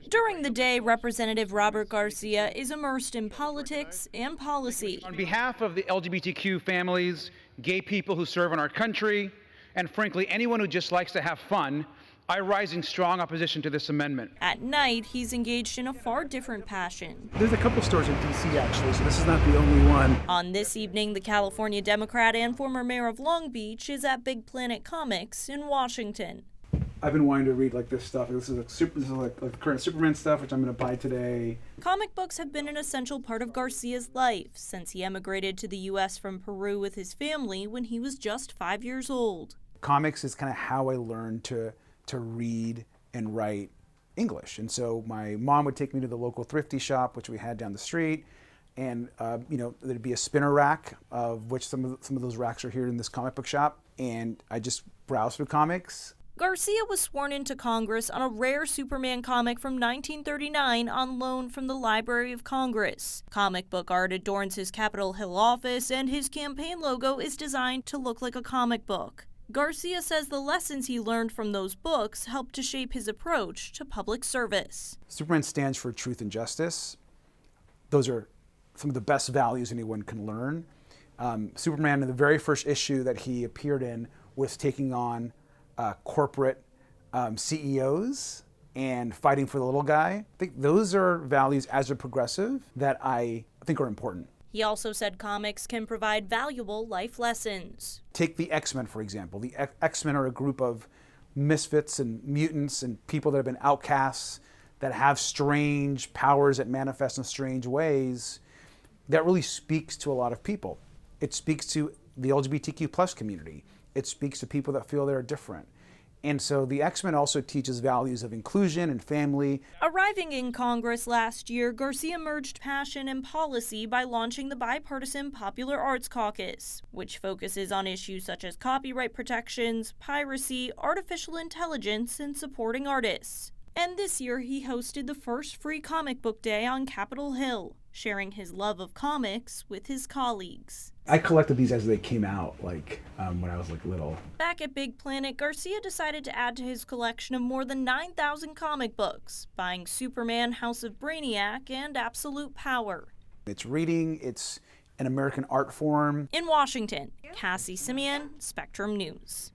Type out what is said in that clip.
During the day, Representative Robert Garcia is immersed in politics and policy. On behalf of the LGBTQ families, gay people who serve in our country, and frankly, anyone who just likes to have fun, I rise in strong opposition to this amendment. At night, he's engaged in a far different passion. There's a couple stores in D.C. actually, so this is not the only one. On this evening, the California Democrat and former mayor of Long Beach is at Big Planet Comics in Washington. I've been wanting to read like this stuff. This is like the current Superman stuff, which I'm going to buy today. Comic books have been an essential part of Garcia's life since he emigrated to the U.S. from Peru with his family when he was just 5 years old. Comics is kind of how I learned to read and write English. And so my mom would take me to the local thrifty shop, which we had down the street, and there'd be a spinner rack, of which some of those racks are here in this comic book shop, and I just browse through comics. Garcia was sworn into Congress on a rare Superman comic from 1939 on loan from the Library of Congress. Comic book art adorns his Capitol Hill office, and his campaign logo is designed to look like a comic book. Garcia says the lessons he learned from those books helped to shape his approach to public service. Superman stands for truth and justice. Those are some of the best values anyone can learn. Superman, in the very first issue that he appeared in, was taking on corporate CEOs and fighting for the little guy. I think those are values as a progressive that I think are important. He also said comics can provide valuable life lessons. Take the X-Men, for example. The X-Men are a group of misfits and mutants and people that have been outcasts, that have strange powers that manifest in strange ways. That really speaks to a lot of people. It speaks to the LGBTQ plus community. It speaks to people that feel they're different. And so the X-Men also teaches values of inclusion and family. Arriving in Congress last year, Garcia merged passion and policy by launching the bipartisan Popular Arts Caucus, which focuses on issues such as copyright protections, piracy, artificial intelligence, and supporting artists. And this year, he hosted the first free comic book day on Capitol Hill, sharing his love of comics with his colleagues. I collected these as they came out, when I was little. Back at Big Planet, Garcia decided to add to his collection of more than 9,000 comic books, buying Superman, House of Brainiac, and Absolute Power. It's reading, it's an American art form. In Washington, Cassie Simeon, Spectrum News.